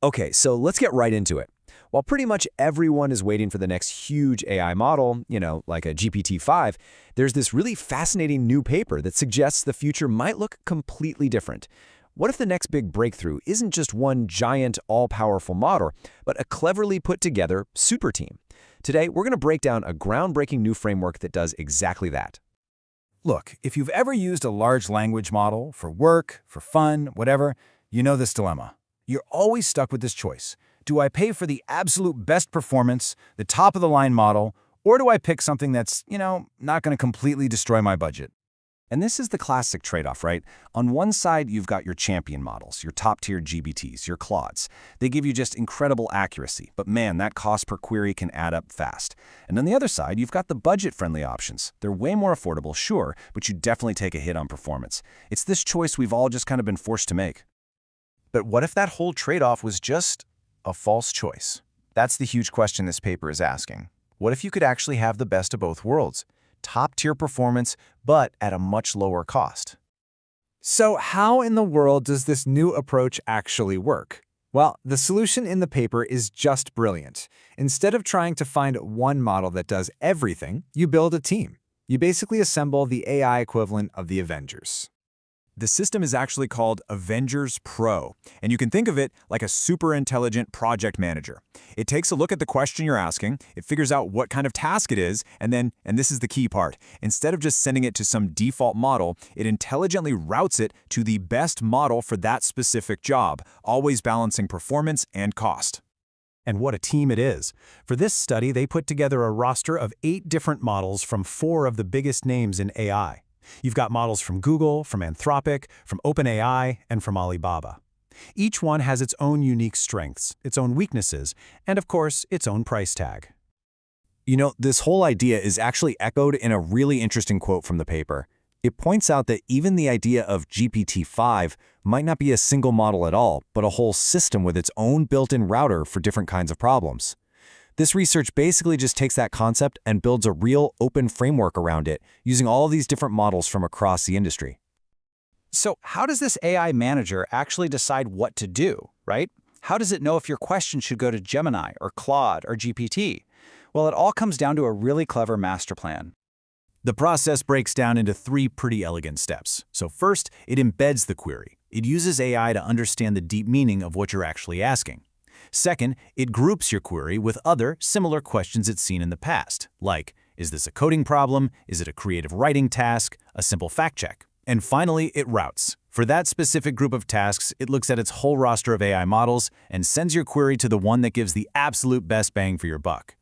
Okay, so let's get right into it. While pretty much everyone is waiting for the next huge AI model, like a GPT-5, there's this really fascinating new paper that suggests the future might look completely different. What if the next big breakthrough isn't just one giant, all-powerful model, but a cleverly put together super team? Today, we're going to break down a groundbreaking new framework that does exactly that. Look, if you've ever used a large language model for work, for fun, whatever, you know this dilemma. You're always stuck with this choice. Do I pay for the absolute best performance, the top-of-the-line model, or do I pick something that's, not going to completely destroy my budget? And this is the classic trade-off, right? On one side, you've got your champion models, your top-tier GPTs, your Claudes. They give you just incredible accuracy, but man, that cost per query can add up fast. And on the other side, you've got the budget-friendly options. They're way more affordable, sure, but you definitely take a hit on performance. It's this choice we've all just kind of been forced to make. But what if that whole trade-off was just a false choice? That's the huge question this paper is asking. What if you could actually have the best of both worlds? Top-tier performance, but at a much lower cost. So how in the world does this new approach actually work? Well, the solution in the paper is just brilliant. Instead of trying to find one model that does everything, you build a team. You basically assemble the AI equivalent of the Avengers. The system is actually called Avengers Pro, and you can think of it like a super intelligent project manager. It takes a look at the question you're asking, it figures out what kind of task it is, and then, and this is the key part, instead of just sending it to some default model, it intelligently routes it to the best model for that specific job, always balancing performance and cost. And what a team it is. For this study, they put together a roster of 8 different models from 4 of the biggest names in AI. You've got models from Google, from Anthropic, from OpenAI, and from Alibaba. Each one has its own unique strengths, its own weaknesses, and of course, its own price tag. This whole idea is actually echoed in a really interesting quote from the paper. It points out that even the idea of GPT-5 might not be a single model at all, but a whole system with its own built-in router for different kinds of problems. This research basically just takes that concept and builds a real open framework around it, using all these different models from across the industry. So how does this AI manager actually decide what to do, right? How does it know if your question should go to Gemini or Claude or GPT? Well, it all comes down to a really clever master plan. The process breaks down into 3 pretty elegant steps. So first, it embeds the query. It uses AI to understand the deep meaning of what you're actually asking. Second, it groups your query with other similar questions it's seen in the past, like, is this a coding problem? Is it a creative writing task? A simple fact check? And finally, it routes. For that specific group of tasks, it looks at its whole roster of AI models and sends your query to the one that gives the absolute best bang for your buck.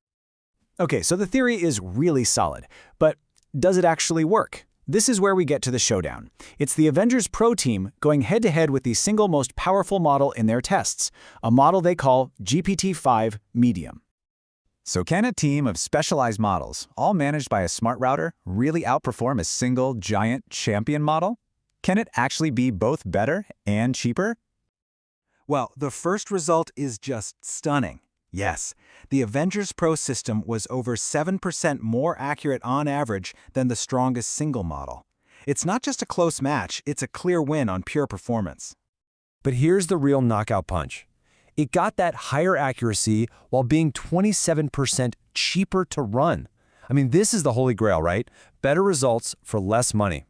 Okay, so the theory is really solid, but does it actually work? This is where we get to the showdown. It's the Avengers Pro team going head-to-head with the single most powerful model in their tests, a model they call GPT-5 Medium. So can a team of specialized models, all managed by a smart router, really outperform a single giant champion model? Can it actually be both better and cheaper? Well, the first result is just stunning. Yes, the Avengers Pro system was over 7% more accurate on average than the strongest single model. It's not just a close match, it's a clear win on pure performance. But here's the real knockout punch. It got that higher accuracy while being 27% cheaper to run. I mean, this is the holy grail, right? Better results for less money.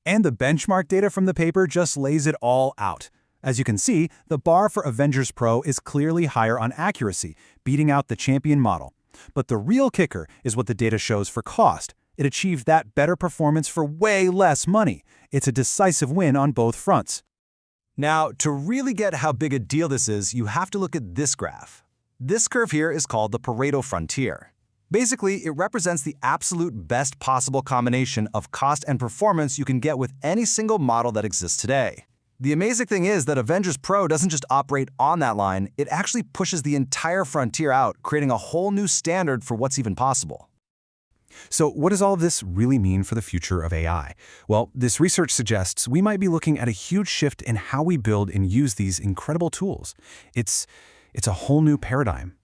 And the benchmark data from the paper just lays it all out. As you can see, the bar for Avengers Pro is clearly higher on accuracy, beating out the champion model. But the real kicker is what the data shows for cost. It achieved that better performance for way less money. It's a decisive win on both fronts. Now, to really get how big a deal this is, you have to look at this graph. This curve here is called the Pareto frontier. Basically, it represents the absolute best possible combination of cost and performance you can get with any single model that exists today. The amazing thing is that Avengers Pro doesn't just operate on that line, it actually pushes the entire frontier out, creating a whole new standard for what's even possible. So what does all of this really mean for the future of AI? Well, this research suggests we might be looking at a huge shift in how we build and use these incredible tools. It's a whole new paradigm.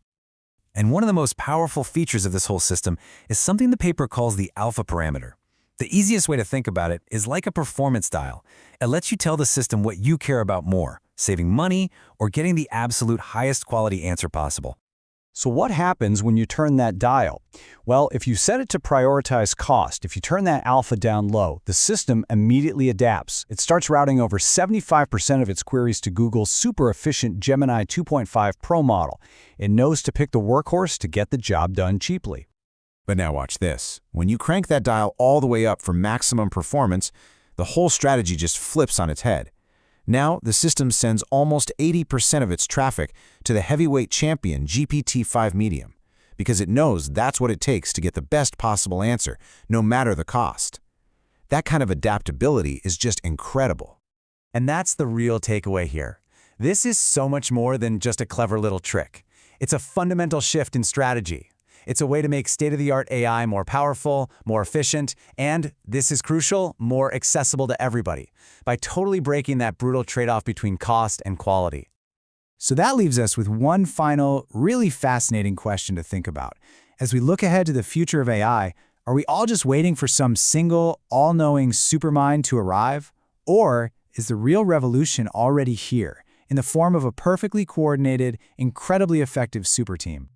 And one of the most powerful features of this whole system is something the paper calls the alpha parameter. The easiest way to think about it is like a performance dial. It lets you tell the system what you care about more, saving money or getting the absolute highest quality answer possible. So what happens when you turn that dial? Well, if you set it to prioritize cost, if you turn that alpha down low, the system immediately adapts. It starts routing over 75% of its queries to Google's super efficient Gemini 2.5 Pro model. It knows to pick the workhorse to get the job done cheaply. But now watch this. When you crank that dial all the way up for maximum performance, the whole strategy just flips on its head. Now, the system sends almost 80% of its traffic to the heavyweight champion GPT-5 Medium, because it knows that's what it takes to get the best possible answer, no matter the cost. That kind of adaptability is just incredible. And that's the real takeaway here. This is so much more than just a clever little trick. It's a fundamental shift in strategy. It's a way to make state-of-the-art AI more powerful, more efficient, and, this is crucial, more accessible to everybody, by totally breaking that brutal trade-off between cost and quality. So that leaves us with one final, really fascinating question to think about. As we look ahead to the future of AI, are we all just waiting for some single, all-knowing supermind to arrive? Or is the real revolution already here, in the form of a perfectly coordinated, incredibly effective super team?